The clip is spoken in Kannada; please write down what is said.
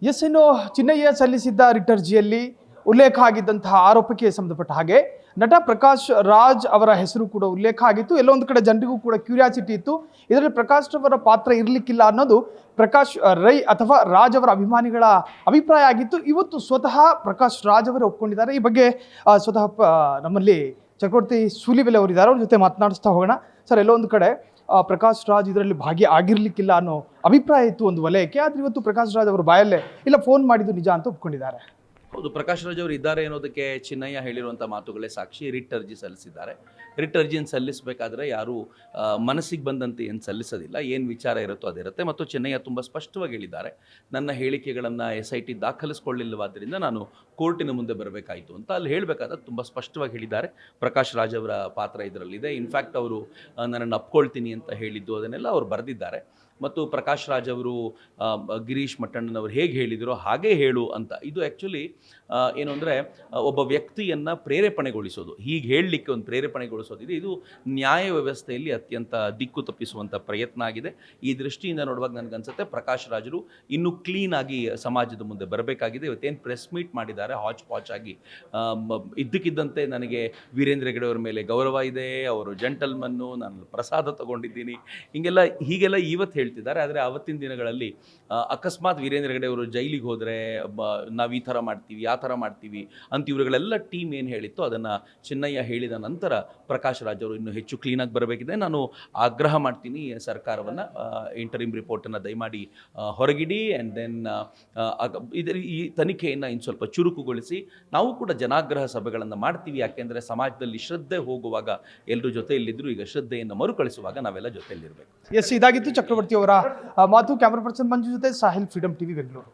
ಎಸ್ ಇನ್ನು ಚಿನ್ನಯ್ಯ ಸಲ್ಲಿಸಿದ್ದ ರಿಟ್ ಅರ್ಜಿಯಲ್ಲಿ ಉಲ್ಲೇಖ ಆಗಿದ್ದಂತಹ ಆರೋಪಕ್ಕೆ ಸಂಬಂಧಪಟ್ಟ ಹಾಗೆ ನಟ ಪ್ರಕಾಶ್ ರಾಜ್ ಅವರ ಹೆಸರು ಕೂಡ ಉಲ್ಲೇಖ ಆಗಿತ್ತು. ಎಲ್ಲೋ ಒಂದು ಕಡೆ ಜನರಿಗೂ ಕೂಡ ಕ್ಯೂರಿಯಾಸಿಟಿ ಇತ್ತು, ಇದರಲ್ಲಿ ಪ್ರಕಾಶ್ ಅವರ ಪಾತ್ರ ಇರಲಿಕ್ಕಿಲ್ಲ ಅನ್ನೋದು ಪ್ರಕಾಶ್ ರೈ ಅಥವಾ ರಾಜ್ ಅವರ ಅಭಿಮಾನಿಗಳ ಅಭಿಪ್ರಾಯ ಆಗಿತ್ತು. ಇವತ್ತು ಸ್ವತಃ ಪ್ರಕಾಶ್ ರಾಜ್ ಅವರು ಒಪ್ಕೊಂಡಿದ್ದಾರೆ. ಈ ಬಗ್ಗೆ ಸ್ವತಃ ನಮ್ಮಲ್ಲಿ ಚಕ್ರವರ್ತಿ ಸೂಲಿಬೆಲೆ ಅವರಿದ್ದಾರೆ, ಅವ್ರ ಜೊತೆ ಮಾತನಾಡಿಸ್ತಾ ಹೋಗೋಣ. ಸರ್, ಎಲ್ಲೋ ಒಂದು ಕಡೆ ಪ್ರಕಾಶ್ ರಾಜ್ ಇದರಲ್ಲಿ ಭಾಗಿಯಾಗಿರ್ಲಿಕ್ಕಿಲ್ಲ ಅನ್ನೋ ಅಭಿಪ್ರಾಯ ಇತ್ತು ಒಂದು ವಲಯಕ್ಕೆ, ಆದರೆ ಇವತ್ತು ಪ್ರಕಾಶ್ ರಾಜ್ ಅವರು ಬಾಯಲ್ಲೇ ಇಲ್ಲ ಫೋನ್ ಮಾಡಿದ್ದು ನಿಜ ಅಂತ ಒಪ್ಕೊಂಡಿದ್ದಾರೆ. ಹೌದು, ಪ್ರಕಾಶ್ ರಾಜ್ ಅವರು ಇದ್ದಾರೆ ಅನ್ನೋದಕ್ಕೆ ಚಿನ್ನಯ್ಯ ಹೇಳಿರುವಂಥ ಮಾತುಗಳೇ ಸಾಕ್ಷಿ. ರಿಟ್ ಅರ್ಜಿ ಸಲ್ಲಿಸಿದ್ದಾರೆ. ರಿಟ್ ಅರ್ಜಿಯನ್ನು ಸಲ್ಲಿಸಬೇಕಾದ್ರೆ ಯಾರು ಮನಸ್ಸಿಗೆ ಬಂದಂತೆ ಏನು ಸಲ್ಲಿಸೋದಿಲ್ಲ, ಏನು ವಿಚಾರ ಇರುತ್ತೋ ಅದಿರುತ್ತೆ. ಮತ್ತು ಚಿನ್ನಯ್ಯ ತುಂಬ ಸ್ಪಷ್ಟವಾಗಿ ಹೇಳಿದ್ದಾರೆ, ನನ್ನ ಹೇಳಿಕೆಗಳನ್ನು SIT ದಾಖಲಿಸ್ಕೊಳ್ಳಿಲ್ಲವಾದ್ದರಿಂದ ನಾನು ಕೋರ್ಟಿನ ಮುಂದೆ ಬರಬೇಕಾಯಿತು ಅಂತ. ಅಲ್ಲಿ ಹೇಳಬೇಕಾದಾಗ ತುಂಬ ಸ್ಪಷ್ಟವಾಗಿ ಹೇಳಿದ್ದಾರೆ. ಪ್ರಕಾಶ್ ರಾಜ್ ಅವರ ಪಾತ್ರ ಇದರಲ್ಲಿದೆ. ಇನ್ಫ್ಯಾಕ್ಟ್ ಅವರು ನನ್ನನ್ನು ಅಪ್ಕೊಳ್ತೀನಿ ಅಂತ ಹೇಳಿದ್ದು ಅದನ್ನೆಲ್ಲ ಅವರು ಬರೆದಿದ್ದಾರೆ. ಮತ್ತು ಪ್ರಕಾಶ್ ರಾಜ್ ಅವರು ಗಿರೀಶ್ ಮಟ್ಟಣ್ಣನವರು ಹೇಗೆ ಹೇಳಿದರೋ ಹಾಗೇ ಹೇಳು ಅಂತ. ಇದು ಆ್ಯಕ್ಚುಲಿ ಏನು ಅಂದರೆ ಒಬ್ಬ ವ್ಯಕ್ತಿಯನ್ನು ಪ್ರೇರೇಪಣೆಗೊಳಿಸೋದು, ಹೀಗೆ ಹೇಳಲಿಕ್ಕೆ ಒಂದು ಪ್ರೇರೇಪಣೆಗೊಳಿಸೋದಿದೆ. ಇದು ನ್ಯಾಯ ವ್ಯವಸ್ಥೆಯಲ್ಲಿ ಅತ್ಯಂತ ದಿಕ್ಕು ತಪ್ಪಿಸುವಂಥ ಪ್ರಯತ್ನ ಆಗಿದೆ. ಈ ದೃಷ್ಟಿಯಿಂದ ನೋಡುವಾಗ ನನಗನ್ಸುತ್ತೆ ಪ್ರಕಾಶ್ ರಾಜರು ಇನ್ನೂ ಕ್ಲೀನಾಗಿ ಸಮಾಜದ ಮುಂದೆ ಬರಬೇಕಾಗಿದೆ. ಇವತ್ತೇನು ಪ್ರೆಸ್ ಮೀಟ್ ಮಾಡಿದ್ದಾರೆ ಹಾಚ್ ಪಾಚ್ ಆಗಿ, ಇದ್ದಕ್ಕಿದ್ದಂತೆ ನನಗೆ ವೀರೇಂದ್ರ ಹೆಗಡೆ ಅವರ ಮೇಲೆ ಗೌರವ ಇದೆ, ಅವರು ಜೆಂಟಲ್ಮನ್ನು, ನಾನು ಪ್ರಸಾದ ತಗೊಂಡಿದ್ದೀನಿ, ಹೀಗೆಲ್ಲ ಇವತ್ತು ಹೇಳ್ತಿದ್ದಾರೆ. ಆದರೆ ಆವತ್ತಿನ ದಿನಗಳಲ್ಲಿ ಅಕಸ್ಮಾತ್ ವೀರೇಂದ್ರ ಹೆಗಡೆ ಅವರು ಜೈಲಿಗೆ ಹೋದರೆ ನಾವು ಈ ಥರ ಮಾಡ್ತೀವಿ ಆ ಥರ ಮಾಡ್ತೀವಿ ಅಂತ ಇವರುಗಳೆಲ್ಲ ಟೀಮ್ ಏನು ಹೇಳಿತ್ತು ಅದನ್ನು ಚಿನ್ನಯ್ಯ ಹೇಳಿದ ನಂತರ ಪ್ರಕಾಶ್ ರಾಜ್ ಅವರು ಇನ್ನೂ ಹೆಚ್ಚು ಕ್ಲೀನಾಗಿ ಬರಬೇಕಿದೆ. ನಾನು ಆಗ್ರಹ ಮಾಡ್ತೀನಿ ಸರ್ಕಾರವನ್ನು, ಇಂಟರಿಮ್ ರಿಪೋರ್ಟನ್ನು ದಯಮಾಡಿ ಹೊರಗಿಡಿ. ಆ್ಯಂಡ್ ದೆನ್ ಈ ತನಿಖೆಯನ್ನು ಇನ್ನು ಸ್ವಲ್ಪ ಚುರುಕುಗೊಳಿಸಿ ನಾವು ಕೂಡ ಜನಾಗ್ರಹ ಸಭೆಗಳನ್ನು ಮಾಡ್ತೀವಿ. ಯಾಕೆಂದರೆ ಸಮಾಜದಲ್ಲಿ ಶ್ರದ್ಧೆ ಹೋಗುವಾಗ ಎಲ್ಲರೂ ಜೊತೆಯಲ್ಲಿದ್ದರು, ಈಗ ಶ್ರದ್ಧೆಯನ್ನು ಮರುಕಳಿಸುವಾಗ ನಾವೆಲ್ಲ ಜೊತೆಯಲ್ಲಿರಬೇಕು. ಎಸ್, ಇದಾಗಿತ್ತು ಚಕ್ರವರ್ತಿ ಅವರ ಮಾತು. ಕ್ಯಾಮರಾ ಪರ್ಸನ್ ಮಂಜು ಜೊತೆ ಸಾಹಿಲ್, ಫ್ರೀಡಮ್ ಟಿವಿ, ಬೆಂಗಳೂರು.